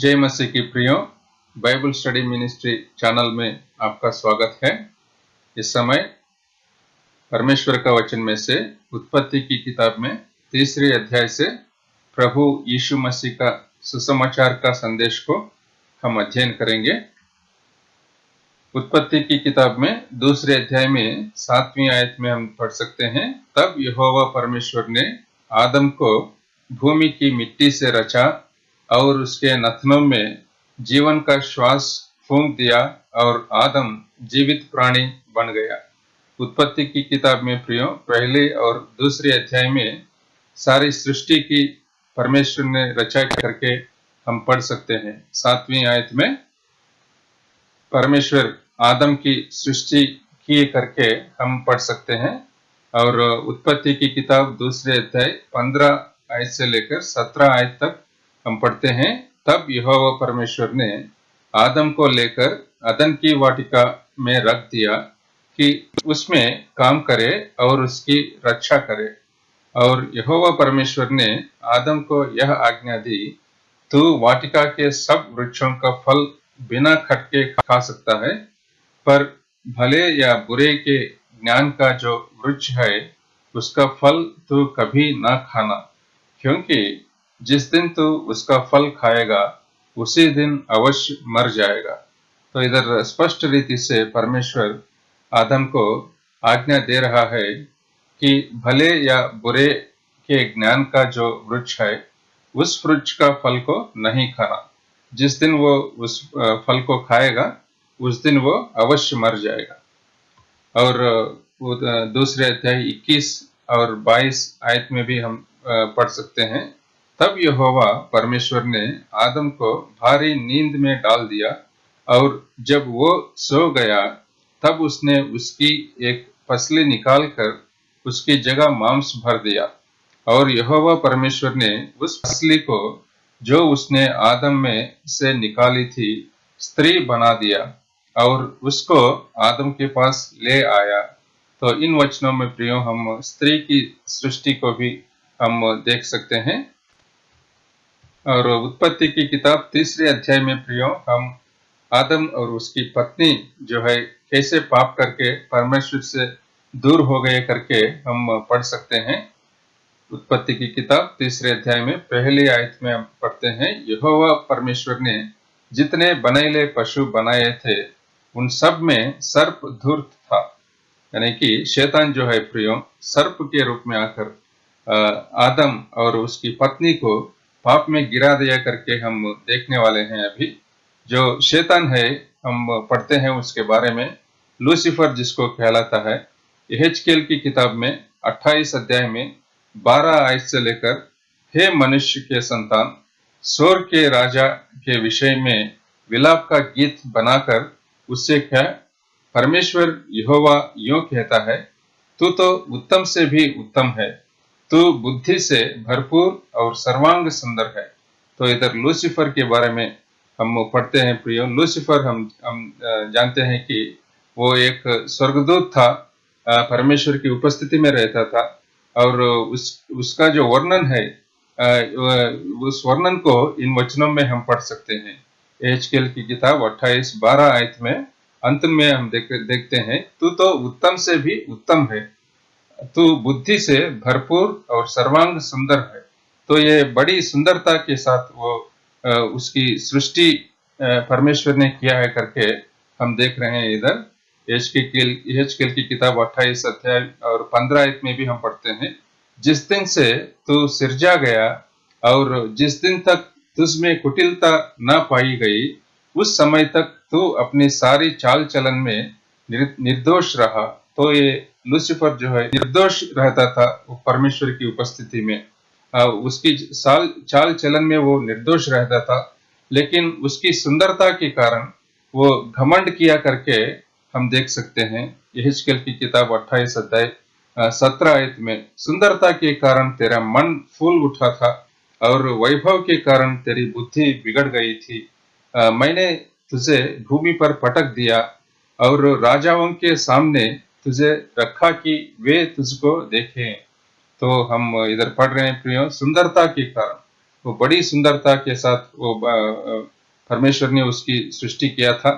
जय मसीह की प्रियो, बाइबल स्टडी मिनिस्ट्री चैनल में आपका स्वागत है। इस समय परमेश्वर का वचन में से उत्पत्ति की किताब में तीसरे अध्याय से प्रभु यीशु मसीह का सुसमाचार का संदेश को हम अध्ययन करेंगे। उत्पत्ति की किताब में दूसरे अध्याय में 7वीं आयत में हम पढ़ सकते हैं, तब यहोवा परमेश्वर ने आदम को भूमि की मिट्टी से रचा और उसके नथनों में जीवन का श्वास फूंक दिया और आदम जीवित प्राणी बन गया। उत्पत्ति की किताब में प्रियो पहले और दूसरे अध्याय में सारी सृष्टि की परमेश्वर ने रचा करके हम पढ़ सकते हैं। 7वीं आयत में परमेश्वर आदम की सृष्टि किए करके हम पढ़ सकते हैं। और उत्पत्ति की किताब दूसरे अध्याय 15 आयत से लेकर 17 आयत तक हम पढ़ते हैं। तब यहोवा परमेश्वर ने आदम को लेकर अदन की वाटिका में रख दिया कि उसमें काम करे और उसकी रक्षा करे। और यहोवा परमेश्वर ने आदम को यह आज्ञा दी, तू वाटिका के सब वृक्षों का फल बिना खटके खा सकता है, पर भले या बुरे के ज्ञान का जो वृक्ष है उसका फल तू कभी ना खाना, क्योंकि जिस दिन तू उसका फल खाएगा उसी दिन अवश्य मर जाएगा। तो इधर स्पष्ट रीति से परमेश्वर आदम को आज्ञा दे रहा है कि भले या बुरे के ज्ञान का जो वृक्ष है उस वृक्ष का फल को नहीं खाना। जिस दिन वो उस फल को खाएगा उस दिन वो अवश्य मर जाएगा। और दूसरे अध्याय 21 और 22 आयत में भी हम पढ़ सकते हैं। तब यहोवा परमेश्वर ने आदम को भारी नींद में डाल दिया और जब वो सो गया तब उसने उसकी एक पसली निकालकर उसकी जगह मांस भर दिया। और यहोवा परमेश्वर ने उस पसली को जो उसने आदम में से निकाली थी स्त्री बना दिया और उसको आदम के पास ले आया। तो इन वचनों में प्रियो हम स्त्री की सृष्टि को भी हम देख सकते हैं। और उत्पत्ति की किताब तीसरे अध्याय में प्रियो हम आदम और उसकी पत्नी जो है कैसे पाप करके परमेश्वर से दूर हो गए करके हम पढ़ सकते हैं। उत्पत्ति की किताब तीसरे अध्याय में पहली आयत में हम पढ़ते हैं, यहोवा परमेश्वर ने जितने बनैले पशु बनाए थे उन सब में सर्प धूर्त था। यानी कि शैतान जो है प्रियो सर्प के रूप में आकर आदम और उसकी पत्नी को पाप में गिरा दिया करके हम देखने वाले हैं। अभी जो शैतान है हम पढ़ते हैं उसके बारे में, लूसीफर जिसको कहलाता है। यहेजकेल की किताब में 28 अध्याय में 12 आयत से लेकर, हे मनुष्य के संतान, सोर के राजा के विषय में विलाप का गीत बनाकर उससे कह, परमेश्वर यहोवा यूं कहता है, तू तो उत्तम से भी उत्तम है, तू बुद्धि से भरपूर और सर्वांग सुंदर है। तो इधर लूसीफर के बारे में हम पढ़ते हैं प्रियो। लूसीफर हम जानते हैं कि वो एक स्वर्गदूत था, परमेश्वर की उपस्थिति में रहता था। और उसका जो वर्णन है उस वर्णन को इन वचनों में हम पढ़ सकते हैं। यहेजकेल की किताब 28-12 आयत में अंत में हम देखते हैं, तू तो उत्तम से भी उत्तम है, तू बुद्धि से भरपूर और सर्वांग सुंदर है। तो ये बड़ी सुंदरता के साथ वो उसकी सृष्टि परमेश्वर ने किया है करके हम देख रहे हैं। इधर यहेजकेल की किताब 28 अध्याय और 15 आयत में भी हम पढ़ते हैं, जिस दिन से तू सिरजा गया और जिस दिन तक तुझमें कुटिलता न पाई गई उस समय तक तू अपनी सारी चाल चलन में निर्दोष रहा। तो ये लूसीफर जो है निर्दोष रहता था परमेश्वर की उपस्थिति में, उसकी चाल चलन में वो निर्दोष रहता था, लेकिन उसकी सुंदरता के कारण वो घमंड किया करके हम देख सकते हैं। यहेजकेल की किताब 28 अध्याय 17 आयत में, सुंदरता के कारण तेरा मन फूल उठा था और वैभव के कारण तेरी बुद्धि बिगड़ गई थी। मैंने तुझे भूमि पर पटक दिया और राजाओं के सामने तुझे रखा कि वे तुझको देखें। तो हम इधर पढ़ रहे हैं प्रियो, सुंदरता के कारण वो बड़ी सुंदरता के साथ वो परमेश्वर ने उसकी सृष्टि किया था।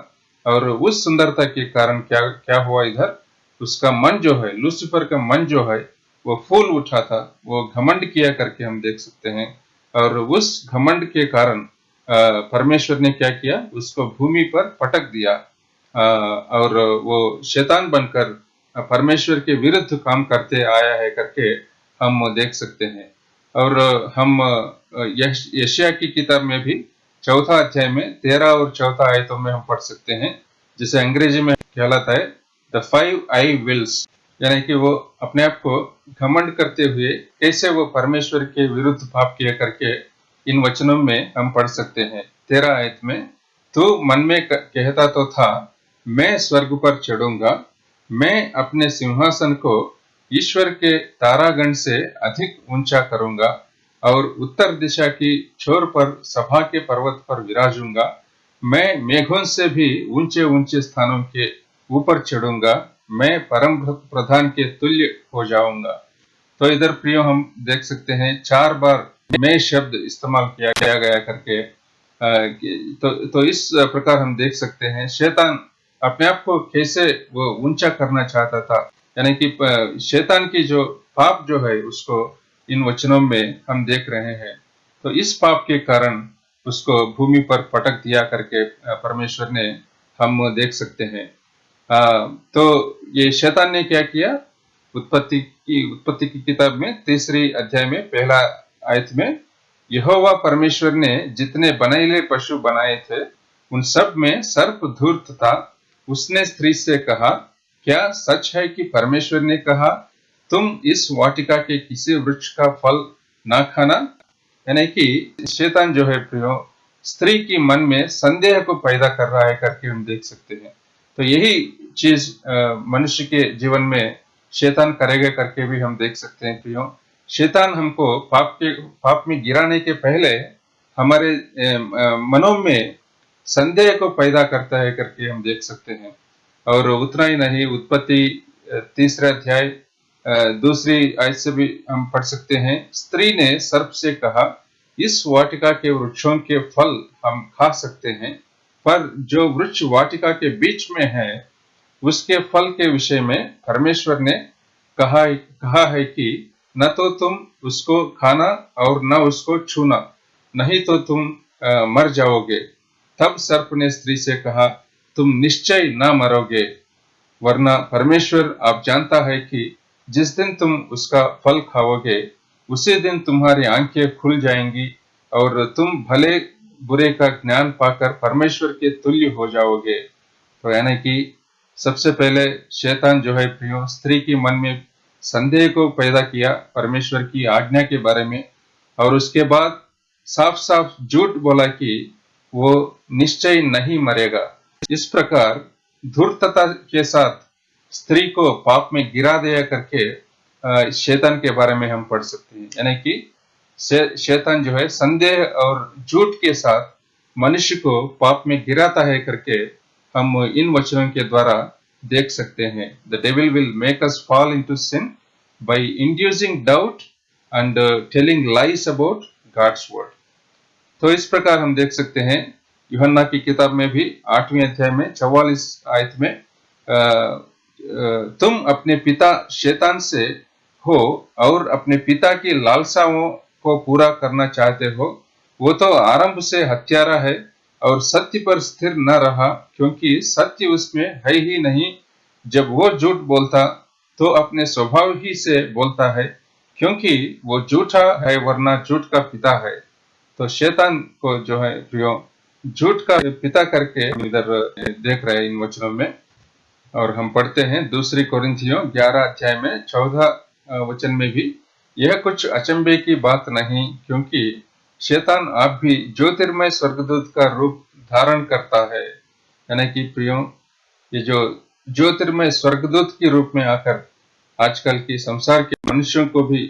और उस सुंदरता के कारण क्या क्या हुआ इधर, उसका मन जो है, लूसीफर का मन जो है वो फूल उठा था, वो घमंड किया करके हम देख सकते हैं। और उस घमंड के कारण परमेश्वर ने क्या किया, उसको भूमि पर पटक दिया। और वो शैतान बनकर परमेश्वर के विरुद्ध काम करते आया है करके हम देख सकते हैं। और हम यशायाह की किताब में भी चौथा अध्याय में 13 और 14 आयतों में हम पढ़ सकते हैं, जिसे अंग्रेजी में कहलाता है द 5 I wills, यानी कि वो अपने आप को घमंड करते हुए कैसे वो परमेश्वर के विरुद्ध पाप किया करके इन वचनों में हम पढ़ सकते हैं। 13 आयत में, तू मन में कहता तो था, मैं स्वर्ग पर चढ़ूंगा, मैं अपने सिंहासन को ईश्वर के तारागण से अधिक ऊंचा करूंगा और उत्तर दिशा की छोर पर सभा के पर्वत पर विराजूंगा, मैं मेघों से भी ऊंचे ऊंचे स्थानों के ऊपर चढ़ूंगा, मैं परम प्रधान के तुल्य हो जाऊंगा। तो इधर प्रियो हम देख सकते हैं 4 बार मैं शब्द इस्तेमाल किया गया करके। तो इस प्रकार हम देख सकते हैं शैतान अपने आप को कैसे वो ऊंचा करना चाहता था, यानी कि शैतान की जो पाप जो है उसको इन वचनों में हम देख रहे हैं। तो इस पाप के कारण उसको भूमि पर पटक दिया करके परमेश्वर ने हम देख सकते हैं। तो ये शैतान ने क्या किया, उत्पत्ति की किताब में 3 अध्याय में पहला आयत में, यहोवा परमेश्वर ने जितने बनैले पशु बनाए थे उन सब में सर्प धूर्त था। उसने स्त्री से कहा, क्या सच है कि परमेश्वर ने कहा, तुम इस वाटिका के किसी वृक्ष का फल ना खाना? यानी कि शैतान जो है प्रियो, स्त्री की मन में संदेह को पैदा कर रहा है करके हम देख सकते हैं। तो यही चीज मनुष्य के जीवन में शैतान करेगा करके भी हम देख सकते हैं प्रियो। शैतान हमको पाप में गिराने के पहले हमारे मनों में संदेह को पैदा करता है करके हम देख सकते हैं। और उतना ही नहीं, उत्पत्ति 3 अध्याय 2 आयत से भी हम पढ़ सकते हैं, स्त्री ने सर्प से कहा, इस वाटिका के वृक्षों के फल हम खा सकते हैं, पर जो वृक्ष वाटिका के बीच में है उसके फल के विषय में परमेश्वर ने कहा है कि न तो तुम उसको खाना और न उसको छूना, नहीं तो तुम मर जाओगे। तब सर्प ने स्त्री से कहा, तुम निश्चय न मरोगे, वरना परमेश्वर आप जानता है कि जिस दिन तुम उसका फल खाओगे उसी दिन तुम्हारी आंखें खुल जाएंगी और तुम भले बुरे का ज्ञान पाकर परमेश्वर के तुल्य हो जाओगे। तो यानी कि सबसे पहले शैतान जो है प्रियो, स्त्री की मन में संदेह को पैदा किया परमेश्वर की आज्ञा के बारे में, और उसके बाद साफ साफ झूठ बोला कि वो निश्चय नहीं मरेगा। इस प्रकार धूर्तता के साथ स्त्री को पाप में गिरा दिया करके शैतान के बारे में हम पढ़ सकते हैं। यानी कि शैतान जो है संदेह और झूठ के साथ मनुष्य को पाप में गिराता है करके हम इन वचनों के द्वारा देख सकते हैं। The devil will make us fall into sin by inducing doubt and telling lies about God's word. तो इस प्रकार हम देख सकते हैं यूहन्ना की किताब में भी 8वें अध्याय में 44 आयत में, तुम अपने पिता शैतान से हो और अपने पिता की लालसाओं को पूरा करना चाहते हो। वो तो आरंभ से हत्यारा है और सत्य पर स्थिर न रहा, क्योंकि सत्य उसमें है ही नहीं। जब वो झूठ बोलता तो अपने स्वभाव ही से बोलता है, क्योंकि वो झूठा है वरना झूठ का पिता है। तो शैतान को जो है प्रियो झूठ का पिता करके इधर देख रहे हैं इन वचनों में। और हम पढ़ते हैं 2 कोरिन्थियों 11 अध्याय में 14 वचन में भी, यह कुछ अचंभे की बात नहीं, क्योंकि शैतान आप भी ज्योतिर्मय स्वर्गदूत का रूप धारण करता है। यानी कि प्रियो, ये जो ज्योतिर्मय स्वर्गदूत के रूप में आकर आजकल की संसार के मनुष्यों को भी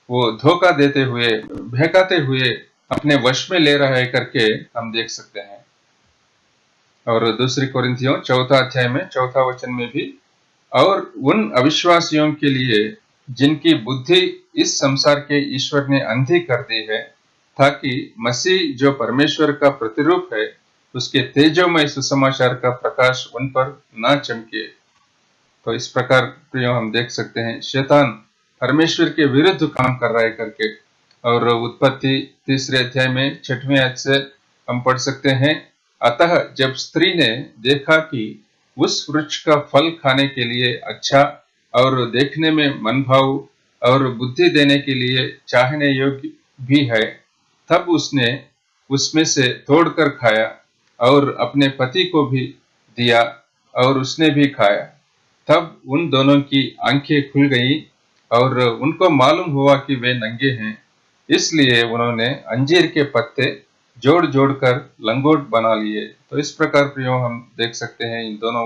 वो धोखा देते हुए, बहकाते हुए अपने वश में ले रहा है करके हम देख सकते हैं। और 2 कोरिन्थियों 4 अध्याय में 4 वचन में भी, और उन अविश्वासियों के लिए जिनकी बुद्धि इस संसार के ईश्वर ने अंधी कर दी है, ताकि मसीह जो परमेश्वर का प्रतिरूप है उसके तेजोमय सुसमाचार का प्रकाश उन पर ना चमके। तो इस प्रकार प्रियो हम देख सकते हैं शैतान परमेश्वर के विरुद्ध काम कर रहा है करके। और उत्पत्ति 3 अध्याय में 6वें आयत से हम पढ़ सकते हैं, अतः जब स्त्री ने देखा कि उस वृक्ष का फल खाने के लिए अच्छा और देखने में मनभाऊ और बुद्धि देने के लिए चाहने योग्य भी है, तब उसने उसमें से तोड़कर खाया और अपने पति को भी दिया और उसने भी खाया। तब उन दोनों की आंखें खुल गई और उनको मालूम हुआ कि वे नंगे हैं, इसलिए उन्होंने अंजीर के पत्ते जोड़ जोड़ कर लंगोट बना लिए। तो इस प्रकार प्रियो हम देख सकते हैं इन दोनों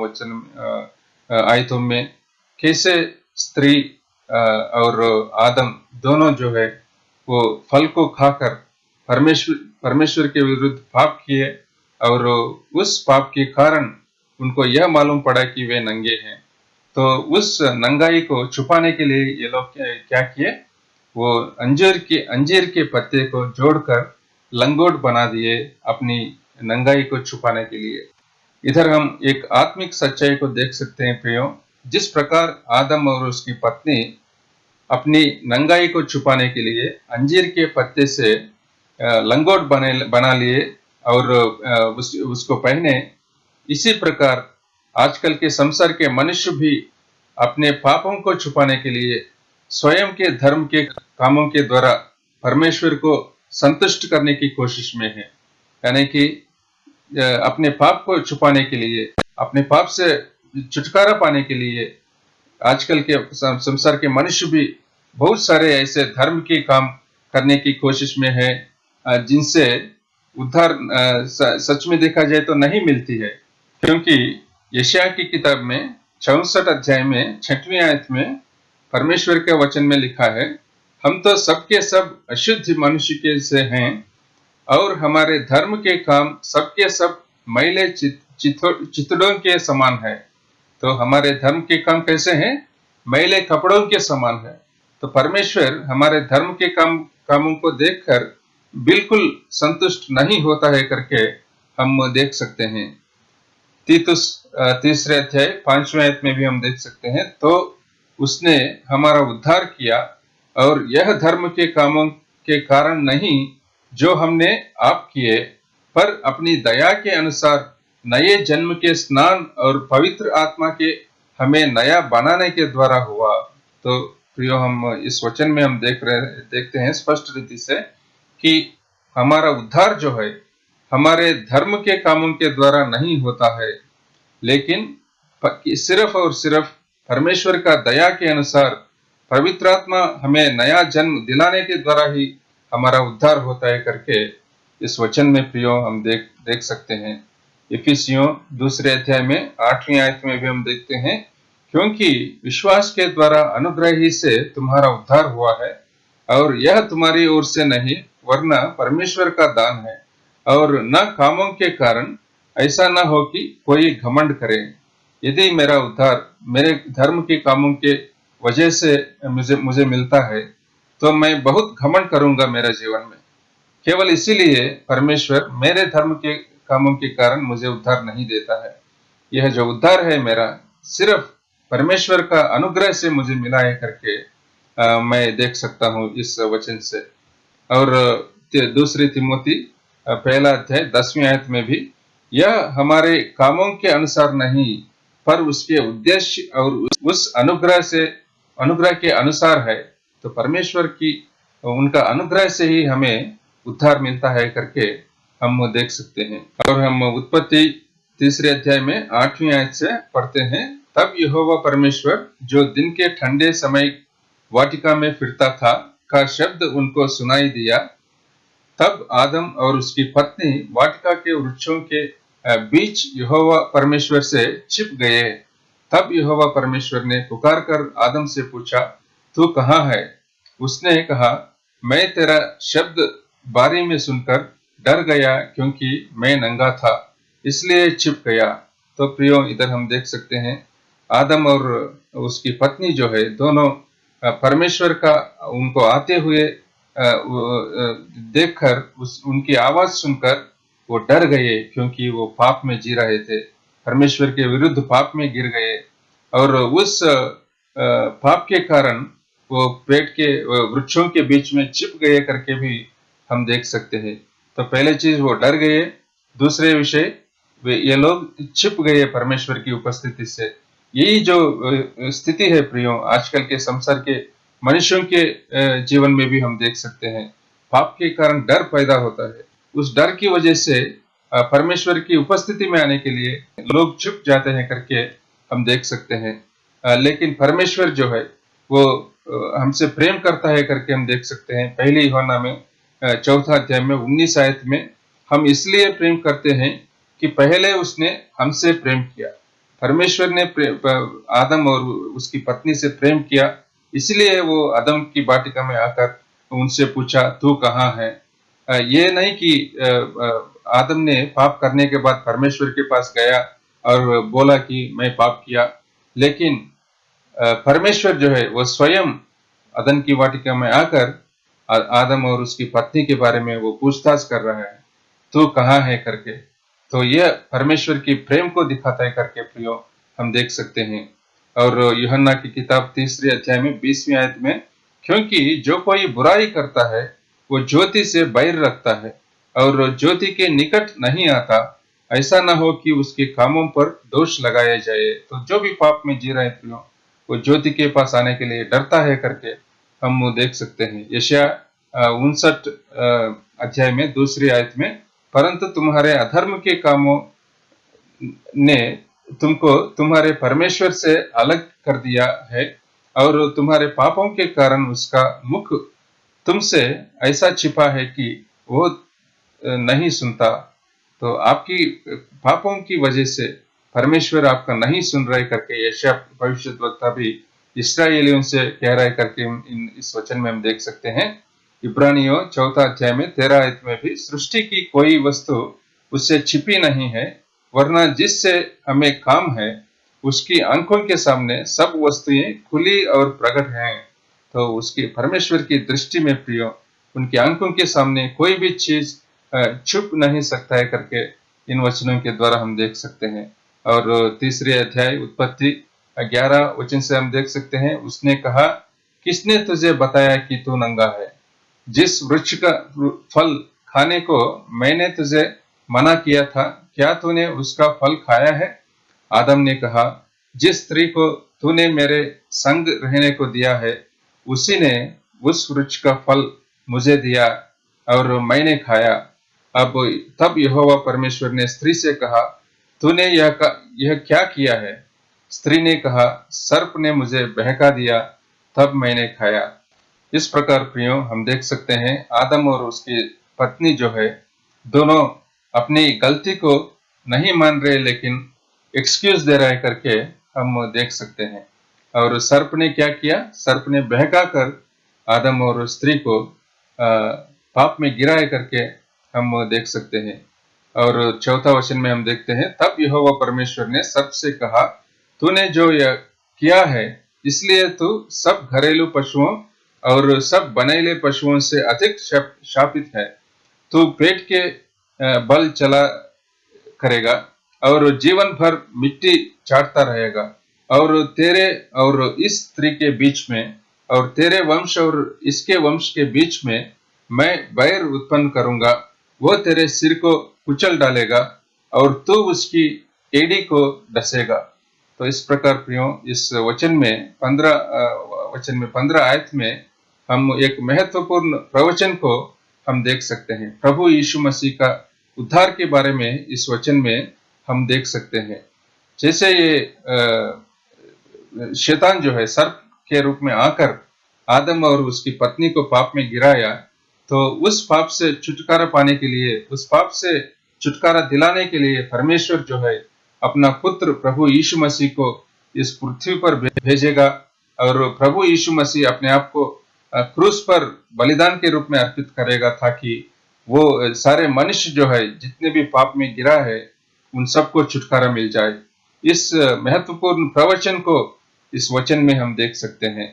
आयतों में कैसे स्त्री और आदम दोनों जो है वो फल को खाकर परमेश्वर के विरुद्ध पाप किए और उस पाप के कारण उनको यह मालूम पड़ा कि वे नंगे हैं। तो उस नंगाई को छुपाने के लिए ये लोग क्या किए, वो अंजीर के पत्ते को जोड़कर लंगोट बना दिए अपनी नंगाई को छुपाने के लिए। इधर हम एक आत्मिक सच्चाई को देख सकते हैं प्रियो, जिस प्रकार आदम और उसकी पत्नी अपनी नंगाई को छुपाने के लिए अंजीर के पत्ते से लंगोट बना लिए और उसको पहने, इसी प्रकार आजकल के संसार के मनुष्य भी अपने पापों को छुपाने के लिए स्वयं के धर्म के कामों के द्वारा परमेश्वर को संतुष्ट करने की कोशिश में है। यानी कि अपने पाप को छुपाने के लिए, अपने पाप से छुटकारा पाने के लिए आजकल के संसार के मनुष्य भी बहुत सारे ऐसे धर्म के काम करने की कोशिश में है जिनसे उद्धार सच में देखा जाए तो नहीं मिलती है। क्योंकि यशायाह की किताब में 64 अध्याय में 6वीं आयत में परमेश्वर के वचन में लिखा है, हम तो सबके सब अशुद्ध मनुष्य के से हैं और हमारे धर्म के काम सबके सब मैले चितड़ों के समान है। तो हमारे धर्म के काम कैसे हैं? मैले कपड़ों के समान है। तो परमेश्वर हमारे धर्म के कामों को देखकर बिल्कुल संतुष्ट नहीं होता है करके हम देख सकते हैं। तीतुस 3 अध्याय 5वें आयत में भी हम देख सकते हैं, तो उसने हमारा उद्धार किया और यह धर्म के कामों के कारण नहीं जो हमने आप किए, पर अपनी दया के अनुसार नए जन्म के स्नान और पवित्र आत्मा के हमें नया बनाने के द्वारा हुआ। तो प्रियो हम इस वचन में हम देखते हैं स्पष्ट रीति से कि हमारा उद्धार जो है हमारे धर्म के कामों के द्वारा नहीं होता है, लेकिन सिर्फ और सिर्फ परमेश्वर का दया के अनुसार पवित्र आत्मा हमें नया जन्म दिलाने के द्वारा ही हमारा उद्धार होता है करके इस वचन में प्रियो हम देख सकते हैं। इफिसियों 2 अध्याय में 8वीं आयत में भी हम देखते हैं, क्योंकि विश्वास के द्वारा अनुग्रह ही से तुम्हारा उद्धार हुआ है और यह तुम्हारी ओर से नहीं वरना परमेश्वर का दान है, और न कामों के कारण, ऐसा न हो कि कोई घमंड करे। यदि मेरा उद्धार मेरे धर्म के कामों के वजह से मुझे मिलता है तो मैं बहुत घमंड करूंगा मेरे जीवन में। केवल इसीलिए परमेश्वर मेरे धर्म के कामों के कारण मुझे उद्धार नहीं देता है। यह जो उद्धार है मेरा सिर्फ परमेश्वर का अनुग्रह से मुझे मिला है करके मैं देख सकता हूँ इस वचन से। और 2 तिमोथी 1 अध्याय 10वीं आयत में भी, यह हमारे कामों के अनुसार नहीं पर उसके उद्देश्य और उस अनुग्रह के अनुसार है। तो परमेश्वर की उनका अनुग्रह से ही हमें उद्धार मिलता है करके हम देख सकते हैं। और हम उत्पत्ति 3 अध्याय में 8वीं आयत से पढ़ते हैं, तब यहोवा परमेश्वर जो दिन के ठंडे समय वाटिका में फिरता था का शब्द उनको सुनाई दिया। तब आदम और उसकी पत्नी वाटिका के वृक्षों के बीच यहोवा परमेश्वर से छिप गए। तब यहोवा परमेश्वर ने पुकार कर आदम से पूछा, तू कहाँ है? उसने कहा, मैं तेरा शब्द बारी में सुनकर डर गया क्योंकि मैं नंगा था, इसलिए छिप गया। तो प्रियो इधर हम देख सकते हैं आदम और उसकी पत्नी जो है दोनों परमेश्वर का उनको आते हुए देखकर उनकी आवाज सुनकर वो डर गए, क्योंकि वो पाप में जी रहे थे, परमेश्वर के विरुद्ध पाप में गिर गए। और उस पाप के कारण वो पेड़ के वृक्षों के बीच में छिप गए करके भी हम देख सकते हैं। तो पहले चीज वो डर गए, दूसरे विषय ये लोग छिप गए परमेश्वर की उपस्थिति से। यही जो स्थिति है प्रियो, आजकल के संसार के मनुष्यों के जीवन में भी हम देख सकते हैं। पाप के कारण डर पैदा होता है, उस डर की वजह से परमेश्वर की उपस्थिति में आने के लिए लोग छुप जाते हैं करके हम देख सकते हैं। लेकिन परमेश्वर जो है वो हमसे प्रेम करता है करके हम देख सकते हैं। पहली यूहन्ना में 4 अध्याय में 19 आयत में, हम इसलिए प्रेम करते हैं कि पहले उसने हमसे प्रेम किया। परमेश्वर ने आदम और उसकी पत्नी से प्रेम किया, इसलिए वो आदम की वाटिका में आकर उनसे पूछा तू कहाँ है। ये नहीं कि आदम ने पाप करने के बाद परमेश्वर के पास गया और बोला कि मैं पाप किया, लेकिन परमेश्वर जो है वो स्वयं अदन की वाटिका में आकर आदम और उसकी पत्नी के बारे में वो पूछताछ कर रहा है, तू कहाँ है करके। तो यह परमेश्वर की प्रेम को दिखाता है करके प्रियो हम देख सकते हैं। और यूहन्ना की किताब 3 अध्याय में 20वीं आयत में, क्योंकि जो कोई बुराई करता है वो ज्योति से बैर रखता है और ज्योति के निकट नहीं आता, ऐसा न हो कि उसके कामों पर दोष लगाया जाए। तो जो भी पाप में जी रहे प्रियो, वो ज्योति के पास आने के लिए डरता है करके हम देख सकते हैं। यशाया 59 अध्याय में 2 आयत में, परंतु तुम्हारे अधर्म के कामों ने तुमको तुम्हारे परमेश्वर से अलग कर दिया है और तुम्हारे पापों के कारण उसका मुख तुमसे ऐसा छिपा है कि वो नहीं सुनता। तो आपकी पापों की वजह से परमेश्वर आपका नहीं सुन रहे करके यशाया भविष्यद्वक्ता भी इस्राएलियों से कह रहा है करके इस वचन में हम देख सकते हैं। इब्रानियों 4 अध्याय में 13 आयत में भी, सृष्टि की कोई वस्तु उससे छिपी नहीं है, वरना जिससे हमें काम है उसकी आंखों के सामने सब वस्तुएं खुली और प्रकट हैं। तो उसकी परमेश्वर की दृष्टि में प्रियो, उनकी आंखों के सामने कोई भी चीज छुप नहीं सकता है करके इन वचनों के द्वारा हम देख सकते हैं। और 3 अध्याय उत्पत्ति 11 वचन से हम देख सकते हैं, उसने कहा किसने तुझे बताया कि तू नंगा है? जिस वृक्ष का फल खाने को मैंने तुझे मना किया था, क्या तूने उसका फल खाया है? आदम ने कहा, जिस स्त्री को तूने मेरे संग रहने को दिया है उसी ने उस वृक्ष का फल मुझे दिया और मैंने खाया। अब तब यहोवा परमेश्वर ने स्त्री से कहा, तूने यह क्या किया है? स्त्री ने कहा, सर्प ने मुझे बहका दिया, तब मैंने खाया। इस प्रकार प्रियो हम देख सकते हैं, आदम और उसकी पत्नी जो है दोनों अपनी गलती को नहीं मान रहे, लेकिन एक्सक्यूज दे रहे करके हम देख सकते हैं। और सर्प ने क्या किया? सर्प ने बहका कर आदम और स्त्री को पाप में गिराए करके हम देख सकते हैं। और 4 वचन में हम देखते हैं, तब यहोवा परमेश्वर ने सर्प से कहा, तूने जो यह किया है इसलिए तू सब घरेलू पशुओं और सब बनेले पशुओं से अधिक शापित है। तू पेट के बल चला करेगा और जीवन भर मिट्टी चाटता रहेगा। और तेरे और इस स्त्री के बीच में और तेरे वंश और इसके वंश के बीच में मैं बैर उत्पन्न करूंगा, वो तेरे सिर को कुचल डालेगा और तू उसकी एड़ी को डसेगा। तो इस प्रकार प्रियो इस वचन में 15 आयत में हम एक महत्वपूर्ण प्रवचन को हम देख सकते हैं। प्रभु यीशु मसीह का उद्धार के बारे में इस वचन में हम देख सकते हैं। जैसे ये शैतान जो है सर्प के रूप में आकर आदम और उसकी पत्नी को पाप में गिराया, तो उस पाप से छुटकारा पाने के लिए, उस पाप से छुटकारा दिलाने के लिए परमेश्वर जो है अपना पुत्र प्रभु यीशु मसीह को इस पृथ्वी पर भेजेगा। और प्रभु यीशु मसीह अपने आप को क्रूस पर बलिदान के रूप में अर्पित करेगा, ताकि वो सारे मनुष्य जो है जितने भी पाप में गिरा है उन सबको छुटकारा मिल जाए। इस महत्वपूर्ण प्रवचन को इस वचन में हम देख सकते हैं।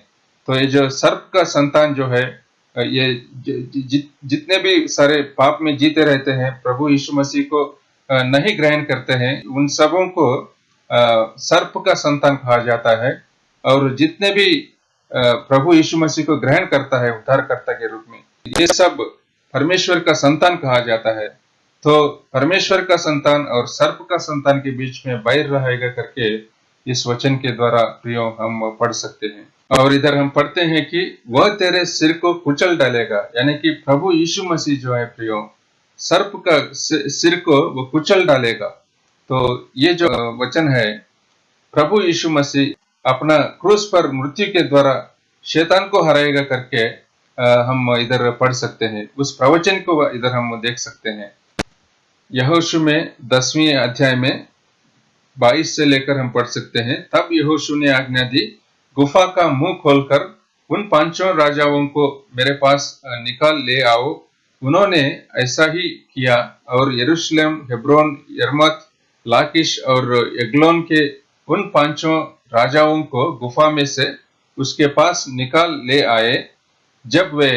तो ये जो सर्प का संतान जो है ये जितने भी सारे पाप में जीते रहते हैं, प्रभु यीशु मसीह को नहीं ग्रहण करते हैं, उन सबों को सर्प का संतान कहा जाता है। और जितने भी प्रभु यीशु मसीह को ग्रहण करता है उद्धारकर्ता के रूप में, ये सब परमेश्वर का संतान कहा जाता है। तो परमेश्वर का संतान और सर्प का संतान के बीच में बैर रहेगा करके इस वचन के द्वारा प्रियो हम पढ़ सकते हैं। और इधर हम पढ़ते हैं कि वह तेरे सिर को कुचल डालेगा, यानी कि प्रभु यीशु मसीह जो है प्रियो, सर्प का सिर को वो कुचल डालेगा। तो ये जो वचन है, प्रभु यीशु मसीह अपना क्रूस पर मृत्यु के द्वारा शैतान को हराएगा करके हम इधर पढ़ सकते हैं। उस प्रवचन को इधर हम देख सकते हैं। यहोशू में 10वें अध्याय में 22 से लेकर हम पढ़ सकते हैं। तब यहोशू ने आज्ञा दी, गुफा का मुंह खोलकर उन 5 राजाओं को मेरे पास निकाल ले आओ। उन्होंने ऐसा ही किया और यरूशलेम, हेब्रोन, यरमत, लाकिश और एग्लोन के उन 5 राजाओं को गुफा में से उसके पास निकाल ले आए। जब वे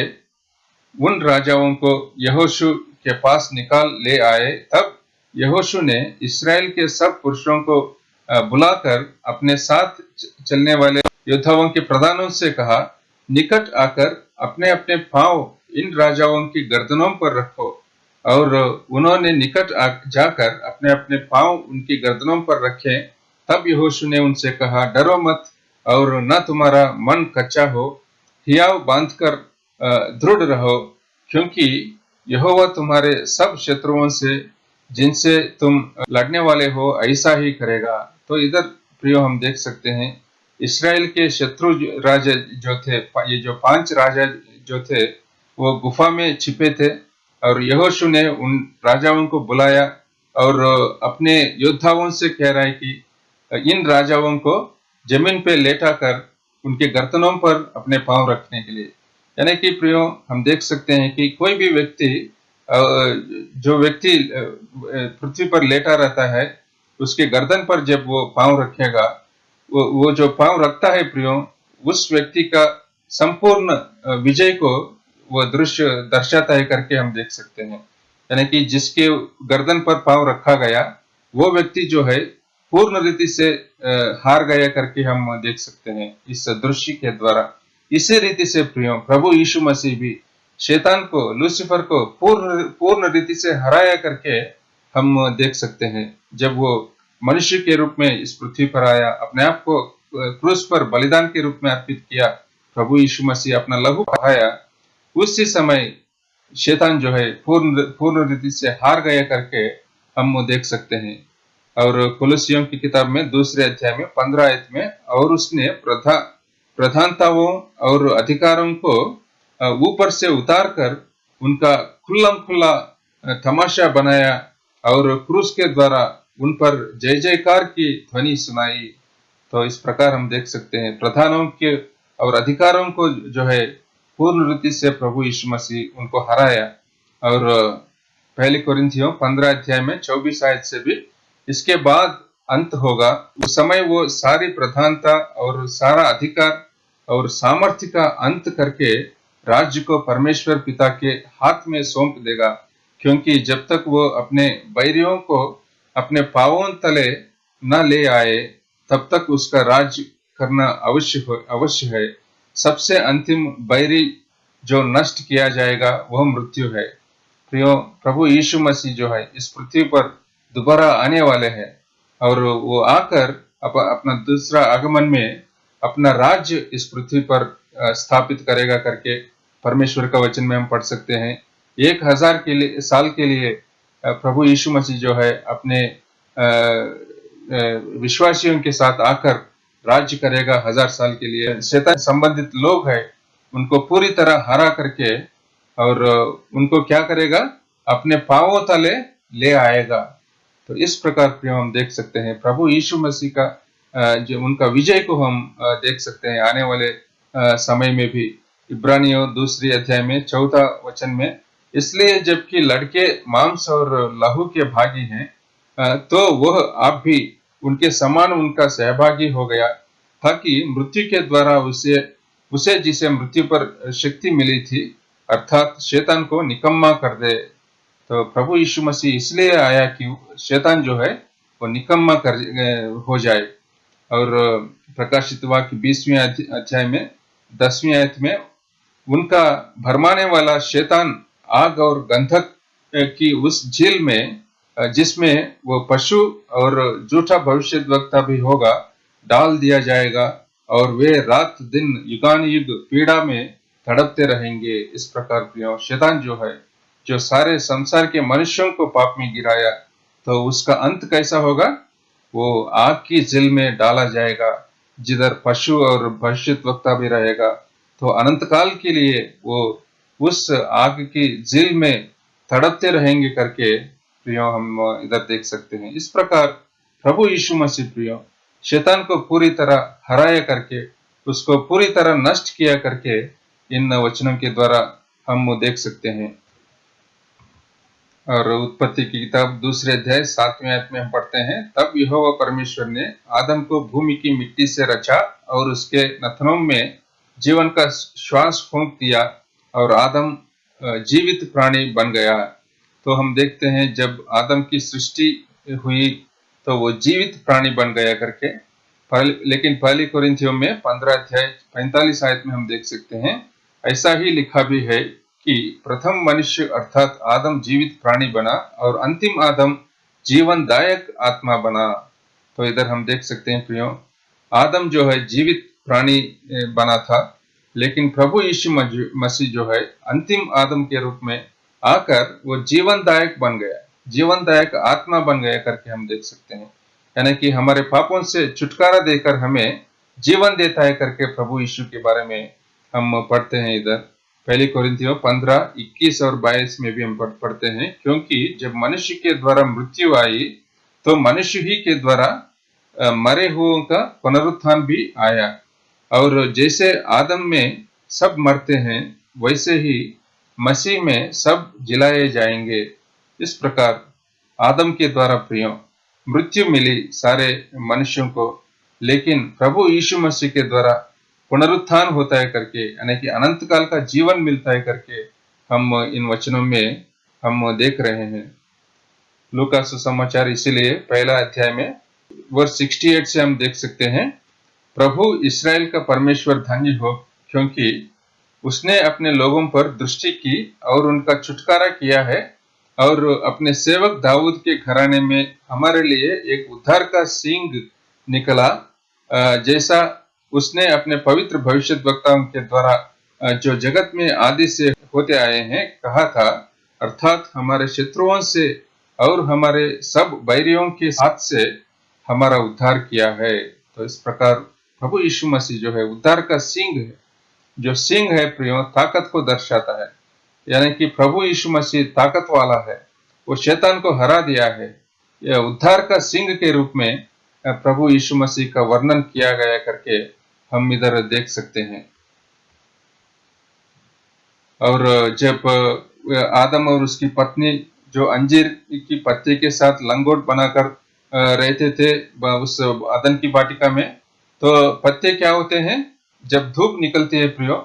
उन राजाओं को यहोशू के पास निकाल ले आए, तब यहोशू ने इस्राएल के सब पुरुषों को बुलाकर अपने साथ चलने वाले योद्धाओं के प्रधानों से कहा, निकट आकर अपने अपने पांव इन राजाओं की गर्दनों पर रखो। और उन्होंने निकट जाकर अपने अपने पांव उनकी गर्दनों पर रखे। तब यहोशू ने उनसे कहा, डरो मत और न तुम्हारा मन कच्चा हो, हियाव बांधकर दृढ़ रहो, क्योंकि यहोवा तुम्हारे सब शत्रुओं से जिनसे तुम लड़ने वाले हो ऐसा ही करेगा। तो इधर प्रियो हम देख सकते हैं, इस्राएल के शत्रु राजा जो थे, ये जो 5 राजा जो थे, वो गुफा में छिपे थे। और यहोशू ने उन राजाओं को बुलाया और अपने योद्धाओं से कह रहा है कि इन राजाओं को जमीन पे लेटा कर उनके गर्दनों पर अपने पांव रखने के लिए। यानी कि प्रियो हम देख सकते हैं कि कोई भी व्यक्ति, जो व्यक्ति पृथ्वी पर लेटा रहता है, उसके गर्दन पर जब वो पांव रखेगा, वो जो पांव रखता है प्रियो, उस व्यक्ति का संपूर्ण विजय को वो दृश्य दर्शाता है करके हम देख सकते हैं। यानी कि जिसके गर्दन पर पांव रखा गया, वो व्यक्ति जो है पूर्ण रीति से हार गया करके हम देख सकते हैं इस दृश्य के द्वारा। इसी रीति से प्रियो प्रभु यीशु मसीह भी शैतान को, लूसीफर को पूर्ण रीति से हराया करके हम देख सकते हैं। जब वो मनुष्य के रूप में इस पृथ्वी पर आया, अपने आप को क्रूस पर बलिदान के रूप में अर्पित किया, प्रभु यीशु मसीह अपना लहू बहाया, उसी समय शैतान जो है पूर्ण रीति से हार गया करके हम देख सकते हैं। और कुलुसियों की किताब में 2 अध्याय में 15 आयत में, और उसने प्रधानताओं और अधिकारों को ऊपर से उतार कर उनका खुल्लम खुल्ला तमाशा बनाया और क्रूस के द्वारा उन पर जय जयकार की ध्वनि सुनाई। तो इस प्रकार हम देख सकते हैं प्रधानों के और अधिकारों को जो है पूर्ण रीति से प्रभु यीशु मसीह उनको हराया। और पहले कोरिन्थियों 15 अध्याय में 24 आयत से भी, इसके बाद अंत होगा, उस समय वो सारी प्रधानता और सारा अधिकार और सामर्थ्य का अंत करके राज्य को परमेश्वर पिता के हाथ में सौंप देगा, क्योंकि जब तक वो अपने बैरियों को अपने पांवों तले न ले आए, तब तक उसका राज्य करना अवश्य है। सबसे अंतिम बैरी जो नष्ट किया जाएगा वह मृत्यु है। प्रियो प्रभु यीशु मसीह जो है इस पृथ्वी पर दोबारा आने वाले हैं, और वो आकर अपना दूसरा आगमन में अपना राज्य इस पृथ्वी पर स्थापित करेगा करके परमेश्वर का वचन में हम पढ़ सकते हैं। 1000 साल के लिए प्रभु यीशु मसीह जो है अपने विश्वासियों के साथ आकर राज्य करेगा 1000 साल के लिए। शैतान संबंधित लोग हैं, उनको पूरी तरह हरा करके और उनको क्या करेगा, अपने पांवों तले ले आएगा। तो इस प्रकार प्रियो हम देख सकते हैं प्रभु यीशु मसीह का जो उनका विजय को हम देख सकते हैं आने वाले समय में भी। इब्रानियों 2 अध्याय में 4 वचन में, इसलिए जबकि लड़के मांस और लहू के भागी हैं, तो वह आप भी उनके समान उनका सहभागी हो गया, ताकि मृत्यु के द्वारा उसे जिसे मृत्यु पर शक्ति मिली थी, अर्थात शैतान को निकम्मा कर दे। तो प्रभु यीशु मसीह इसलिए आया कि शैतान जो है वो निकम्मा हो जाए। और प्रकाशित वाक्य 20वें अध्याय में 10वीं आयत में उनका भरमाने वाला शैतान आग और गंधक की उस झील में, जिसमें वो पशु और झूठा भविष्यद्वक्ता भी होगा, डाल दिया जाएगा और वे रात दिन युगानुयुग पीड़ा में तड़पते रहेंगे। इस प्रकार प्रियो, शैतान जो है, जो सारे संसार के मनुष्यों को पाप में गिराया, तो उसका अंत कैसा होगा? वो आग की झील में डाला जाएगा, जिधर पशु और भविष्यद्वक्ता भी रहेगा। तो अनंत काल के लिए वो उस आग की झील में तड़पते रहेंगे करके प्रियो हम इधर देख सकते हैं। इस प्रकार प्रभु यीशु मसीह प्रियो शैतान को पूरी तरह हराया करके, उसको पूरी तरह नष्ट किया करके इन वचनों के द्वारा हम देख सकते हैं। और उत्पत्ति की किताब 2 अध्याय 7वें आयत में हम पढ़ते हैं, तब यहोवा परमेश्वर ने आदम को भूमि की मिट्टी से रचा और उसके नथनों में जीवन का श्वास फूंक दिया और आदम जीवित प्राणी बन गया। तो हम देखते हैं जब आदम की सृष्टि हुई तो वो जीवित प्राणी बन गया करके। लेकिन पहली कोरिन्थियों में 15 अध्याय 45 आयत में हम देख सकते हैं, ऐसा ही लिखा भी है कि प्रथम मनुष्य अर्थात आदम जीवित प्राणी बना और अंतिम आदम जीवनदायक आत्मा बना। तो इधर हम देख सकते हैं प्रियो, आदम जो है जीवित प्राणी बना था, लेकिन प्रभु यीशु मसीह जो है अंतिम आदम के रूप में आकर वो जीवनदायक बन गया, जीवनदायक आत्मा बन गया करके हम देख सकते हैं। यानी कि हमारे पापों से छुटकारा देकर हमें जीवन देता है करके प्रभु यीशु के बारे में हम पढ़ते हैं। इधर पहली कोरिन्थियों 15, 21 और 22 में भी हम पढ़ते हैं, क्योंकि जब मनुष्य के द्वारा मृत्यु आई तो मनुष्य ही के द्वारा मरे हुओं का पुनरुत्थान भी आया। और जैसे आदम में सब मरते हैं, वैसे ही मसीह में सब जिलाए जाएंगे। इस प्रकार आदम के द्वारा प्रियो मृत्यु मिली सारे मनुष्यों को, लेकिन प्रभु यीशु मसीह के द्वारा पुनरुत्थान होता है करके, यानी कि अनंत काल का जीवन मिलता है करके हम इन वचनों में हम देख रहे हैं। लूका सुसमाचार इसीलिए पहला अध्याय में वर्ष 68 से हम देख सकते हैं, प्रभु इस्राएल का परमेश्वर धन्य हो, क्योंकि उसने अपने लोगों पर दृष्टि की और उनका छुटकारा किया है और अपने सेवक दाऊद के घराने में हमारे लिए एक उद्धार का सींग निकला, जैसा उसने अपने पवित्र भविष्यद्वक्ताओं के द्वारा जो जगत में आदि से होते आए हैं कहा था, अर्थात हमारे शत्रुओं से और हमारे सब बैरियों के हाथ से हमारा उद्धार किया है। तो इस प्रकार प्रभु यीशु मसीह जो है उद्धार का सींग है। जो सींग है प्रियो ताकत को दर्शाता है, यानी कि प्रभु यीशु मसीह ताकत वाला है, वो शैतान को हरा दिया है। यह उद्धार का सिंह के रूप में प्रभु यीशु मसीह का वर्णन किया गया करके हम इधर देख सकते हैं। और जब आदम और उसकी पत्नी जो अंजीर की पत्ते के साथ लंगोट बनाकर रहते थे उस अदन की वाटिका में, तो पत्ते क्या होते हैं, जब धूप निकलती है प्रियो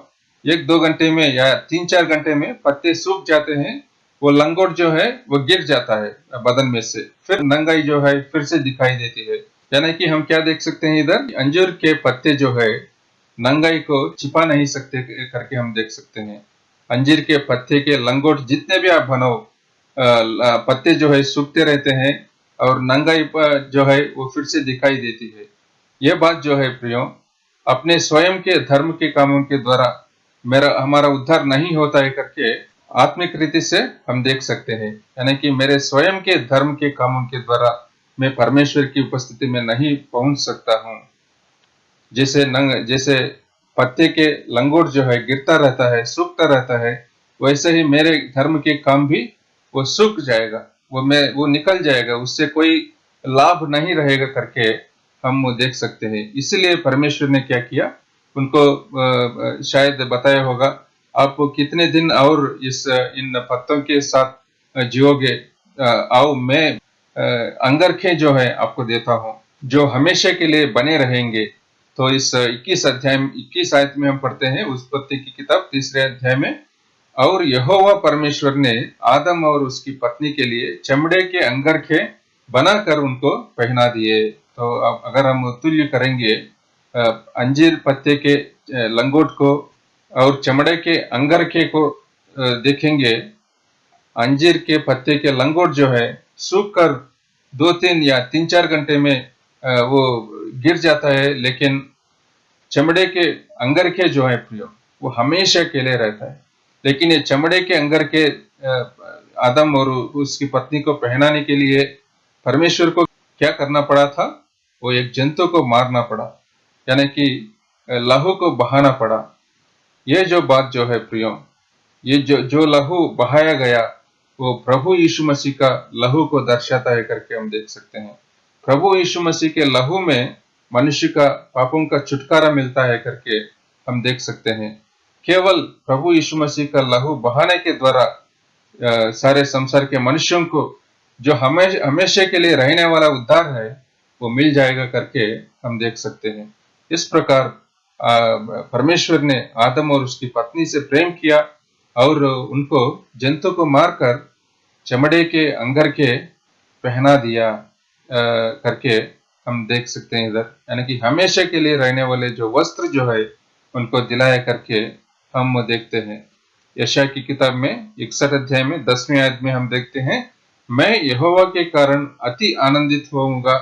1-2 घंटे में या 3-4 घंटे में पत्ते सूख जाते हैं, वो लंगोट जो है वो गिर जाता है बदन में से, फिर नंगाई जो है फिर से दिखाई देती है। यानी कि हम क्या देख सकते हैं इधर, अंजीर के पत्ते जो है नंगाई को छिपा नहीं सकते करके हम देख सकते हैं। अंजीर के पत्ते के लंगोट जितने भी आप बनाओ, पत्ते जो है सूखते रहते हैं और नंगाई जो है वो फिर से दिखाई देती है। यह बात जो है प्रियो, अपने स्वयं के धर्म के कामों के द्वारा हमारा उद्धार नहीं होता है करके आत्मिक रीति से हम देख सकते हैं। यानी कि मेरे स्वयं के धर्म के कामों के द्वारा मैं परमेश्वर की उपस्थिति में नहीं पहुंच सकता हूं। जैसे पत्ते के लंगोट जो है गिरता रहता है, सूखता रहता है, वैसे ही मेरे धर्म के काम भी वो सूख जाएगा, वो निकल जाएगा, उससे कोई लाभ नहीं रहेगा करके हम देख सकते हैं। इसलिए परमेश्वर ने क्या किया, उनको शायद बताया होगा, आप कितने दिन और इन पत्तों के साथ जियोगे, आओ मैं अंगरखे जो है आपको देता हूं, जो हमेशा के लिए बने रहेंगे। तो इस 21 आयत में हम पढ़ते हैं उत्पत्ति की किताब 3 अध्याय में, और यहोवा परमेश्वर ने आदम और उसकी पत्नी के लिए चमड़े के अंगरखे बनाकर उनको पहना दिए। तो अब अगर हम तुल्य करेंगे अंजीर पत्ते के लंगोट को और चमड़े के अंगरखे को देखेंगे। अंजीर के पत्ते के लंगोट जो है सूख कर 2-3 या 3-4 घंटे में वो गिर जाता है, लेकिन चमड़े के अंगरखे जो है प्रियो वो हमेशा के लिए रहता है। लेकिन ये चमड़े के अंगरखे आदम और उसकी पत्नी को पहनाने के लिए परमेश्वर को क्या करना पड़ा था? वो एक जंतु को मारना पड़ा, यानी कि लहू को बहाना पड़ा। ये जो बात जो है प्रियो, ये जो लहू बहाया गया वो प्रभु यीशु मसीह का लहू को दर्शाता है करके हम देख सकते हैं। प्रभु यीशु मसीह के लहू में मनुष्य का पापों का छुटकारा मिलता है करके हम देख सकते हैं। केवल प्रभु यीशु मसीह का लहू बहाने के द्वारा सारे संसार के मनुष्यों को जो हमेशा के लिए रहने वाला उद्धार है वो मिल जाएगा करके हम देख सकते हैं। इस प्रकार परमेश्वर ने आदम और उसकी पत्नी से प्रेम किया और उनको जंतु को मारकर चमड़े के अंगरखे पहना दिया करके हम देख सकते हैं इधर, यानी कि हमेशा के लिए रहने वाले जो वस्त्र जो है उनको दिलाया करके हम देखते हैं। यशाया की किताब में 61 अध्याय में 10वें आयत में हम देखते हैं, मैं यहोवा के कारण अति आनंदित होऊंगा,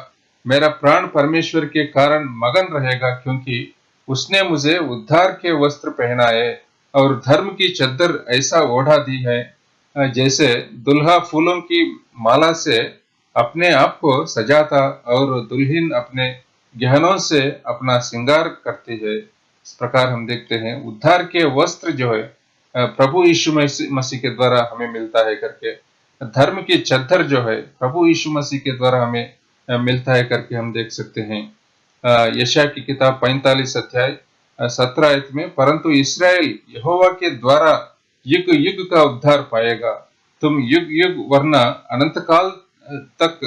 मेरा प्राण परमेश्वर के कारण मगन रहेगा, क्योंकि उसने मुझे उद्धार के वस्त्र पहनाए और धर्म की चद्दर ऐसा ओढ़ा दी है जैसे दुल्हा फूलों की माला से अपने आप को सजाता और दुल्हन अपने गहनों से अपना श्रृंगार करती है। इस प्रकार हम देखते हैं उद्धार के वस्त्र जो है प्रभु यीशु मसीह के द्वारा हमें मिलता है करके, धर्म की चद्दर जो है प्रभु यीशु मसीह के द्वारा हमें मिलता है करके हम देख सकते हैं। यशाया की किताब 45 अध्याय 17 आयत में, परंतु इस्राएल यहोवा के द्वारा युग युग का उद्धार पाएगा, तुम युग युग वरना अनंत काल तक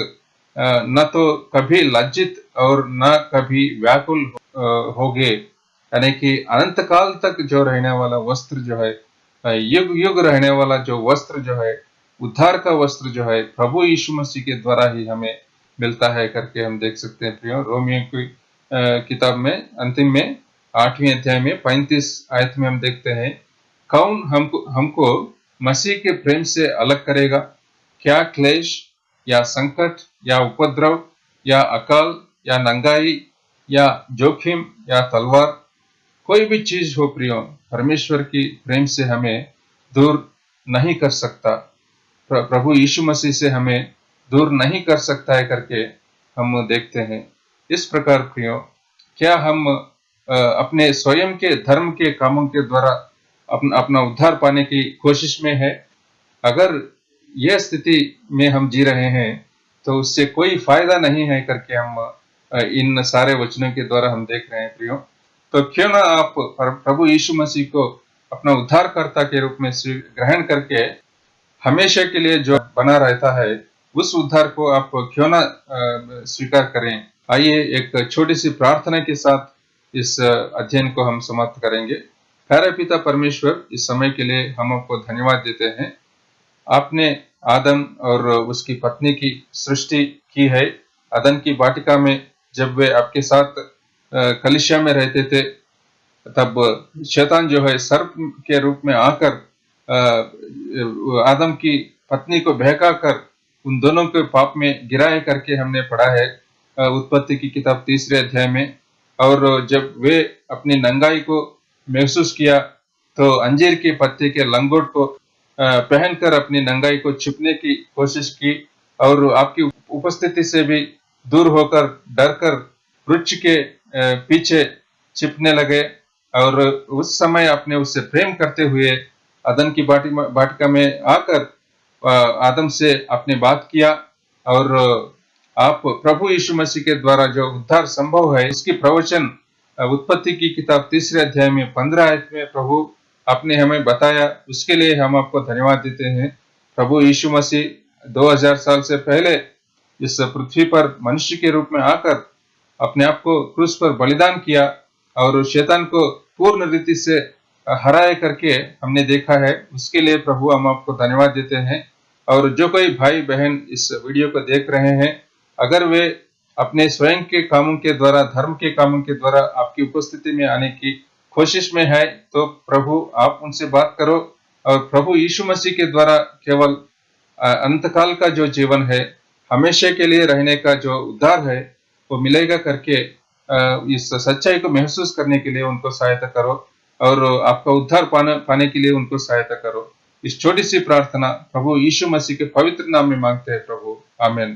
न तो कभी लज्जित और न कभी व्याकुल होगे। यानी कि अनंत काल तक जो रहने वाला वस्त्र जो है, युग युग रहने वाला जो वस्त्र जो है, उद्धार का वस्त्र जो है प्रभु यीशु मसीह के द्वारा ही हमें मिलता है करके हम देख सकते हैं। प्रियो, रोमियो की किताब में अंतिम में 8वें अध्याय में 35 आयत में हम देखते हैं, कौन हमको मसीह के प्रेम से अलग करेगा? क्या क्लेश या संकट या उपद्रव या अकाल या नंगाई या जोखिम या तलवार? कोई भी चीज हो प्रियो, परमेश्वर की प्रेम से हमें दूर नहीं कर सकता, प्रभु यीशु मसीह से हमें दूर नहीं कर सकता है करके हम देखते हैं। इस प्रकार प्रियो, क्या हम अपने स्वयं के धर्म के कामों के द्वारा अपना उद्धार पाने की कोशिश में है? अगर यह स्थिति में हम जी रहे हैं तो उससे कोई फायदा नहीं है करके हम इन सारे वचनों के द्वारा हम देख रहे हैं प्रियो। तो क्यों ना आप प्रभु यीशु मसीह को अपना उद्धारकर्ता के रूप में ग्रहण करके हमेशा के लिए जो बना रहता है उस उद्धार को आप क्यों ना स्वीकार करें। आइए एक छोटी सी प्रार्थना के साथ इस अध्ययन को हम समाप्त करेंगे। प्यारे पिता परमेश्वर, इस समय के लिए हम आपको धन्यवाद देते हैं। आपने आदम और उसकी पत्नी की सृष्टि की है। अदन की वाटिका में जब वे आपके साथ कलिसिया में रहते थे, तब शैतान जो है सर्प के रूप में आकर आदम की पत्नी को बहका कर उन दोनों के पाप में गिराए करके हमने पढ़ा है उत्पत्ति की किताब 3 अध्याय में। और जब वे अपनी नंगाई को महसूस किया तो अंजीर के पत्ते के लंगोट को पहनकर अपनी नंगाई को छुपने की कोशिश की और आपकी उपस्थिति से भी दूर होकर डरकर वृक्ष के पीछे छिपने लगे। और उस समय आपने उससे प्रेम करते हुए अदन की वाटिका में आकर आदम से आपने बात किया और आप प्रभु यीशु मसीह के द्वारा जो उद्धार संभव है उसकी प्रवचन उत्पत्ति की किताब 3 अध्याय में 15 आयत में प्रभु आपने हमें बताया। उसके लिए हम आपको धन्यवाद देते हैं। प्रभु यीशु मसीह 2000 साल से पहले इस पृथ्वी पर मनुष्य के रूप में आकर अपने आप को क्रूस पर बलिदान किया और शैतान को पूर्ण रीति से हराए करके हमने देखा है, उसके लिए प्रभु हम आपको धन्यवाद देते हैं। और जो कोई भाई बहन इस वीडियो को देख रहे हैं, अगर वे अपने स्वयं के कामों के द्वारा, धर्म के कामों के द्वारा आपकी उपस्थिति में आने की कोशिश में है, तो प्रभु आप उनसे बात करो और प्रभु यीशु मसीह के द्वारा केवल अंतकाल का जो जीवन है, हमेशा के लिए रहने का जो उद्धार है, वो मिलेगा करके इस सच्चाई को महसूस करने के लिए उनको सहायता करो और आपका उद्धार पाने के लिए उनको सहायता करो। इस छोटी सी प्रार्थना प्रभु यीशु मसीह के पवित्र नाम में मांगते हैं प्रभु, आमीन।